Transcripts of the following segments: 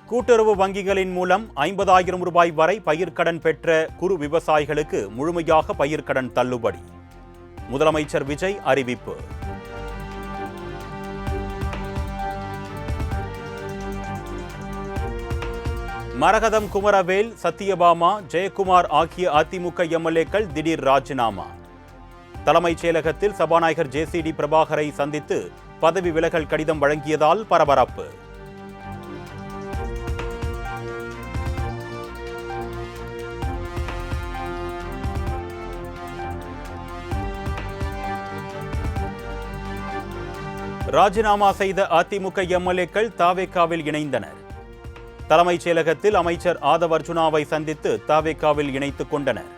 கூட்டுறவு வங்கிகளின் மூலம் 50,000 ரூபாய் வரை பயிர்க்கடன் பெற்ற குறு விவசாயிகளுக்கு முழுமையாக பயிர்க்கடன் தள்ளுபடி. முதலமைச்சர் விஜய் அறிவிப்பு. மரகதம் குமரவேல், சத்யபாமா, ஜெயக்குமார் ஆகிய அதிமுக எம்எல்ஏக்கள் திடீர் ராஜினாமா. தலைமைச் செயலகத்தில் சபாநாயகர் ஜேசிடி பிரபாகரை சந்தித்து பதவி விலகல் கடிதம் வழங்கியதால் பரபரப்பு. ராஜினாமா செய்த அதிமுக எம்எல்ஏக்கள் தாவேகாவில் இணைந்தனர். தலைமைச் செயலகத்தில் அமைச்சர் ஆதவ் அர்ஜுனாவை சந்தித்து தாவேகாவில் இணைத்துக் கொண்டனர்.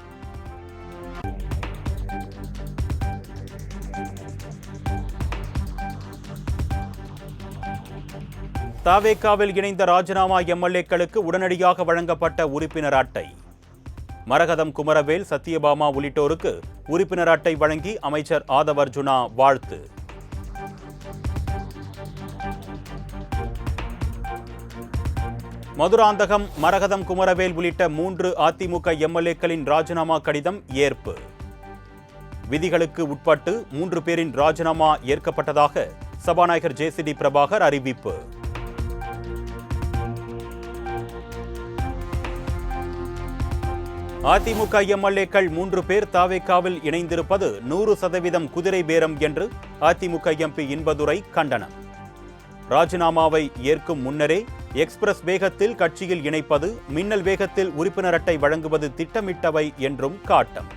தாவேகாவில் இணைந்த ராஜினாமா எம்எல்ஏக்களுக்கு உடனடியாக வழங்கப்பட்ட உறுப்பினர் அட்டை. மரகதம் குமரவேல், சத்யபாமா உள்ளிட்டோருக்கு உறுப்பினர் அட்டை வழங்கி அமைச்சர் ஆதவ் அர்ஜுனா வாழ்த்து. மதுராந்தகம், மரகதம் குமரவேல் உள்ளிட்ட 3 அதிமுக எம்எல்ஏக்களின் ராஜினாமா கடிதம் ஏற்பு. விதிகளுக்கு உட்பட்டு 3 பேரின் ராஜினாமா ஏற்கப்பட்டதாக சபாநாயகர் ஜேசிடி பிரபாகர் அறிவிப்பு. அதிமுக எம்எல்ஏக்கள் 3 பேர் தாவேகாவில் இணைந்திருப்பது 100% குதிரை பேரம் என்று அதிமுக எம்பி இன்பதுரை கண்டனம். ராஜினாமாவை ஏற்கும் முன்னரே எக்ஸ்பிரஸ் வேகத்தில் கட்சியில் இணைப்பது, மின்னல் வேகத்தில் உறுப்பினர் அட்டை வழங்குவது திட்டமிட்டவை என்றும் காட்டம்.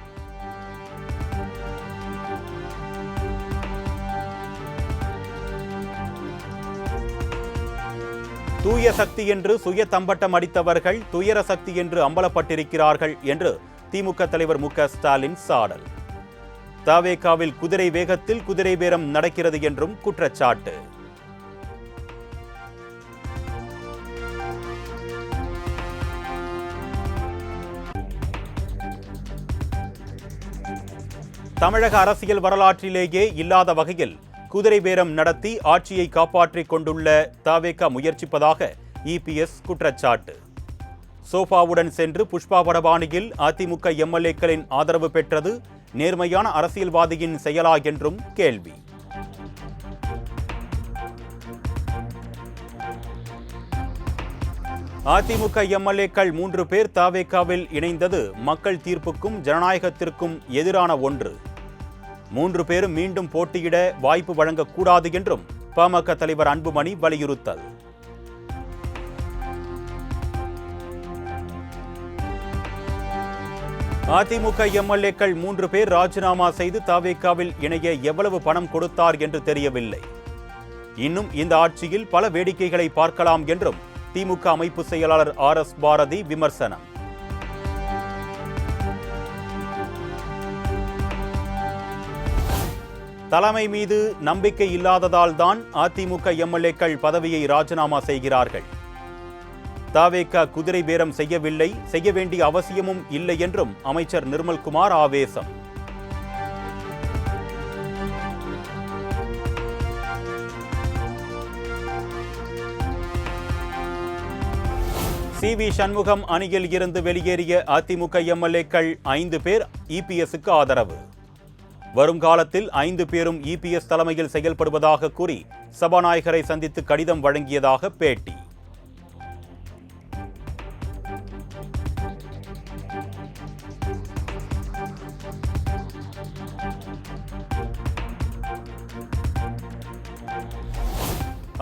தூய சக்தி என்று சுய தம்பட்டம் அடித்தவர்கள் துயர சக்தி என்று அம்பலப்பட்டிருக்கிறார்கள் என்று திமுக தலைவர் மு.க. ஸ்டாலின் சாடல். தாவேகாவில் குதிரை வேகத்தில் குதிரை பேரம் நடக்கிறது என்றும் குற்றச்சாட்டு. தமிழக அரசியல் வரலாற்றிலேயே இல்லாத வகையில் குதிரை பேரம் நடத்தி ஆட்சியை காப்பாற்றிக் கொண்டுள்ள தாவேகா முயற்சிப்பதாக இபிஎஸ் குற்றச்சாட்டு. சோஃபாவுடன் சென்று புஷ்பா படபாணியில் அதிமுக எம்எல்ஏக்களின் ஆதரவு பெற்றது நேர்மையான அரசியல்வாதியின் செயலா என்றும் கேள்வி. அதிமுக எம்எல்ஏக்கள் 3 பேர் தாவேகாவில் இணைந்தது மக்கள் தீர்ப்புக்கும் ஜனநாயகத்திற்கும் எதிரான ஒன்று. 3 பேரும் மீண்டும் போட்டியிட வாய்ப்பு வழங்கக்கூடாது என்றும் பாமக தலைவர் அன்புமணி வலியுறுத்தல். அதிமுக எம்எல்ஏக்கள் 3 பேர் ராஜினாமா செய்து தாவேகாவில் இணைய எவ்வளவு பணம் கொடுத்தார் என்று தெரியவில்லை. இன்னும் இந்த ஆட்சியில் பல வேடிக்கைகளை பார்க்கலாம் என்றும் திமுக அமைப்பு செயலாளர் ஆர்.எஸ். பாரதி விமர்சனம். தலைமை மீது நம்பிக்கை இல்லாததால் தான் அதிமுக எம்எல்ஏக்கள் பதவியை ராஜினாமா செய்கிறார்கள். தாவேகா குதிரை பேரம் செய்யவில்லை, செய்ய வேண்டிய அவசியமும் இல்லை என்றும் அமைச்சர் நிர்மல்குமார் ஆவேசம். சி.வி. சண்முகம் அணியில் இருந்து வெளியேறிய அதிமுக எம்எல்ஏக்கள் 5 பேர் இபிஎஸ்க்கு ஆதரவு. வருங்காலத்தில் 5 பேரும் இபிஎஸ் தலைமையில் செயல்படுவதாக கூறி சபாநாயகரை சந்தித்து கடிதம் வழங்கியதாக பேட்டி.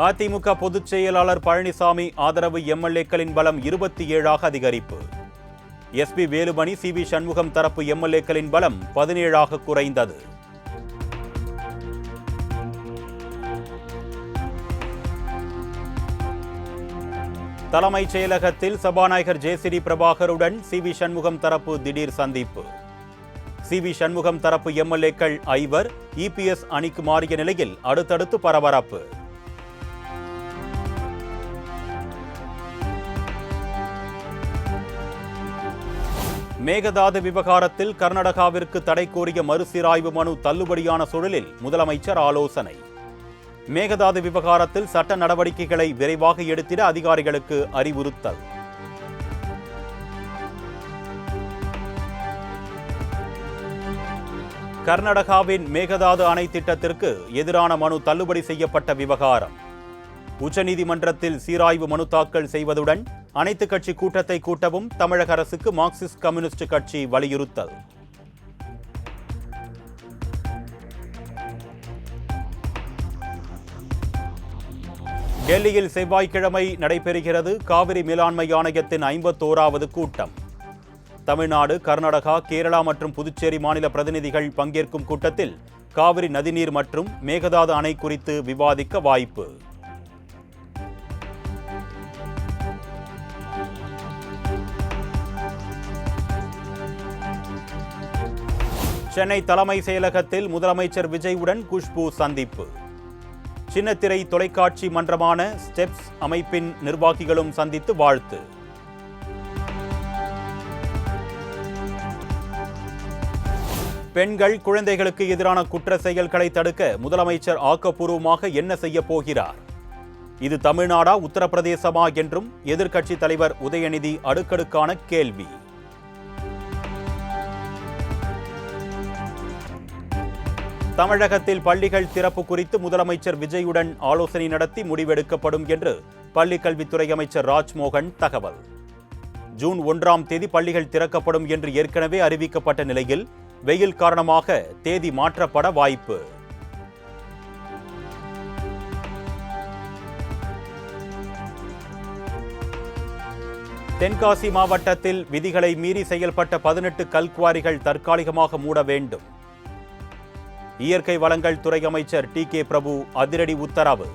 அதிமுக பொதுச் செயலாளர் பழனிசாமி ஆதரவு எம்எல்ஏக்களின் பலம் 27ஆக அதிகரிப்பு. SP Velumani, CV. சண்முகம் தரப்பு எம்எல்ஏக்களின் பலம் 17ஆக குறைந்தது. தலைமைச் செயலகத்தில் சபாநாயகர் ஜேசிடி பிரபாகருடன் சி.வி. சண்முகம் தரப்பு திடீர் சந்திப்பு. சி.வி. சண்முகம் தரப்பு எம்எல்ஏக்கள் 5 இபிஎஸ் அணிக்கு மாறிய நிலையில் அடுத்தடுத்து பரபரப்பு. மேகதாது விவகாரத்தில் கர்நாடகாவிற்கு தடை கோரிய மறுசீராய்வு மனு தள்ளுபடியான சூழலில் முதலமைச்சர் ஆலோசனை. மேகதாது விவகாரத்தில் சட்ட நடவடிக்கைகளை விரைவாக எடுத்திட அதிகாரிகளுக்கு அறிவுறுத்தல். கர்நாடகாவின் மேகதாது அணை திட்டத்திற்கு எதிரான மனு தள்ளுபடி செய்யப்பட்ட விவகாரம். உச்சநீதிமன்றத்தில் சீராய்வு மனு தாக்கல் செய்வதுடன் அனைத்துக் கட்சி கூட்டத்தை கூட்டவும் தமிழக அரசுக்கு மார்க்சிஸ்ட் கம்யூனிஸ்ட் கட்சி வலியுறுத்தல். டெல்லியில் செவ்வாய்க்கிழமை நடைபெறுகிறது காவிரி மேலாண்மை ஆணையத்தின் 51வது கூட்டம். தமிழ்நாடு, கர்நாடகா, கேரளா மற்றும் புதுச்சேரி மாநில பிரதிநிதிகள் பங்கேற்கும் கூட்டத்தில் காவிரி நதிநீர் மற்றும் மேகதாது அணை குறித்து விவாதிக்க வாய்ப்பு. சென்னை தலைமை செயலகத்தில் முதலமைச்சர் விஜயுடன் குஷ்பு சந்திப்பு. சின்னத்திரை தொலைக்காட்சி மன்றமான ஸ்டெப்ஸ் அமைப்பின் நிர்வாகிகளும் சந்தித்து வாழ்த்து. பெண்கள், குழந்தைகளுக்கு எதிரான குற்ற செயல்களை தடுக்க முதலமைச்சர் ஆக்கப்பூர்வமாக என்ன செய்ய போகிறார்? இது தமிழ்நாடா, உத்தரப்பிரதேசமா என்றும் எதிர்க்கட்சித் தலைவர் உதயநிதி அடுக்கடுக்கான கேள்வி. தமிழகத்தில் பள்ளிகள் திறப்பு குறித்து முதலமைச்சர் விஜயுடன் ஆலோசனை நடத்தி முடிவெடுக்கப்படும் என்று பள்ளிக்கல்வித்துறை அமைச்சர் ராஜ்மோகன் தகவல். ஜூன் 1ஆம் தேதி பள்ளிகள் திறக்கப்படும் என்று ஏற்கனவே அறிவிக்கப்பட்ட நிலையில் வெயில் காரணமாக தேதி மாற்றப்பட வாய்ப்பு. தென்காசி மாவட்டத்தில் விதிகளை மீறி செயல்பட்ட 18 கல்குவாரிகள் தற்காலிகமாக மூட வேண்டும். இயற்கை வளங்கள் துறை அமைச்சர் டி.கே. பிரபு அதிரடி உத்தரவு.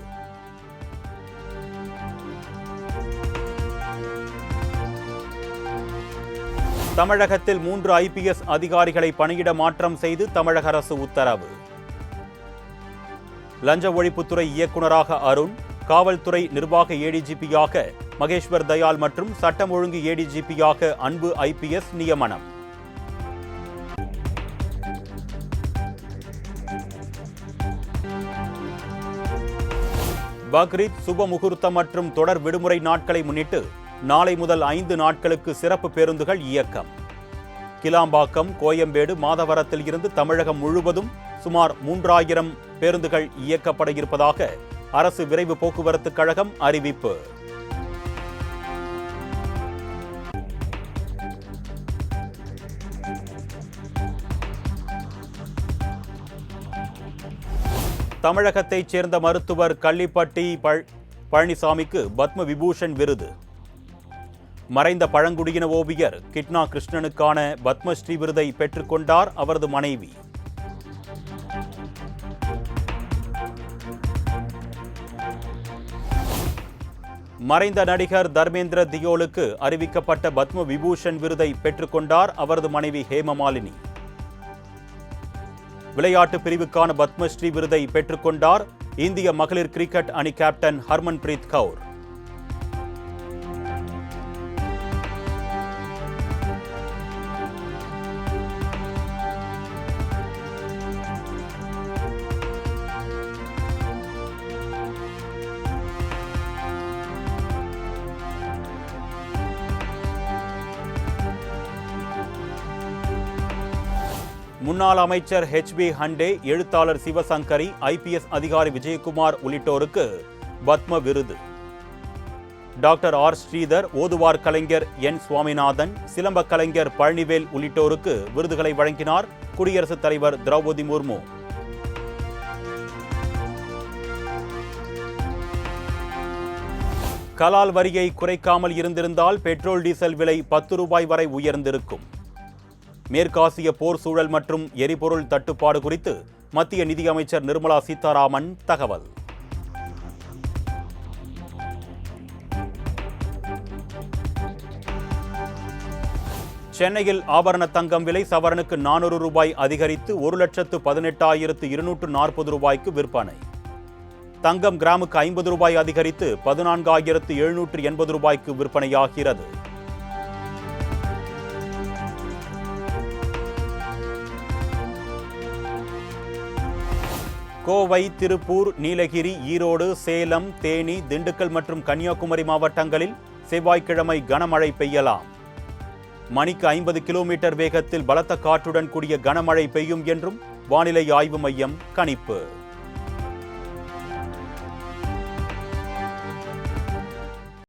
தமிழகத்தில் 3 IPS அதிகாரிகளை பணியிட மாற்றம் செய்து தமிழக அரசு உத்தரவு. லஞ்ச ஒழிப்புத்துறை இயக்குநராக அருண், காவல்துறை நிர்வாக ADGP-யாக மகேஸ்வர் தயாள் மற்றும் சட்டம் ஒழுங்கு ADGP-யாக அன்பு IPS நியமனம். பக்ரீத், சுப முகூர்த்தம் மற்றும் தொடர் விடுமுறை நாட்களை முன்னிட்டு நாளை முதல் 5 நாட்களுக்கு சிறப்பு பேருந்துகள் இயக்கம். கிளாம்பாக்கம், கோயம்பேடு, மாதவரத்தில் இருந்து தமிழகம் முழுவதும் சுமார் 3000 பேருந்துகள் இயக்கப்பட இருப்பதாக அரசு விரைவு போக்குவரத்து கழகம் அறிவிப்பு. தமிழகத்தைச் சேர்ந்த மருத்துவர் கள்ளிப்பட்டி பழனிசாமிக்கு பத்ம விபூஷன் விருது. மறைந்த பழங்குடியின ஓவியர் கிட்னா கிருஷ்ணனுக்கான பத்மஸ்ரீ விருதை பெற்றுக்கொண்டார் அவரது மனைவி. மறைந்த நடிகர் தர்மேந்திர தியோலுக்கு அறிவிக்கப்பட்ட பத்ம விபூஷன் விருதை பெற்றுக்கொண்டார் அவரது மனைவி ஹேமமாலினி. விளையாட்டு பிரிவுக்கான பத்மஸ்ரீ விருதை பெற்றுக்கொண்டார் இந்திய மகளிர் கிரிக்கெட் அணி கேப்டன் ஹர்மன்பிரீத் கவுர். முன்னாள் அமைச்சர் HB ஹண்டே, எழுத்தாளர் சிவசங்கரி, IPS அதிகாரி விஜயகுமார் உள்ளிட்டோருக்கு பத்ம விருது. Doctor R. ஸ்ரீதர், ஓதுவார் கலைஞர் N. சுவாமிநாதன், சிலம்ப கலைஞர் பழனிவேல் உள்ளிட்டோருக்கு விருதுகளை வழங்கினார் குடியரசுத் தலைவர் திரௌபதி முர்மு. கலால் வரியை குறைக்காமல் இருந்திருந்தால் பெட்ரோல், டீசல் விலை 10 ரூபாய் வரை உயர்ந்திருக்கும். மேற்காசிய போர் சூழல் மற்றும் எரிபொருள் தட்டுப்பாடு குறித்து மத்திய நிதியமைச்சர் நிர்மலா சீதாராமன் தகவல். சென்னையில் ஆபரண தங்கம் விலை சவரனுக்கு 400 ரூபாய் அதிகரித்து 1,18,240 ரூபாய்க்கு விற்பனை. தங்கம் கிராமுக்கு 50 ரூபாய் அதிகரித்து 14,780 ரூபாய்க்கு விற்பனையாகிறது. கோவை, திருப்பூர், நீலகிரி, ஈரோடு, சேலம், தேனி, திண்டுக்கல் மற்றும் கன்னியாகுமரி மாவட்டங்களில் செவ்வாய்க்கிழமை கனமழை பெய்யலாம். மணிக்கு 50 கிலோமீட்டர் வேகத்தில் பலத்த காற்றுடன் கூடிய கனமழை பெய்யும் என்றும் வானிலை ஆய்வு மையம் கணிப்பு.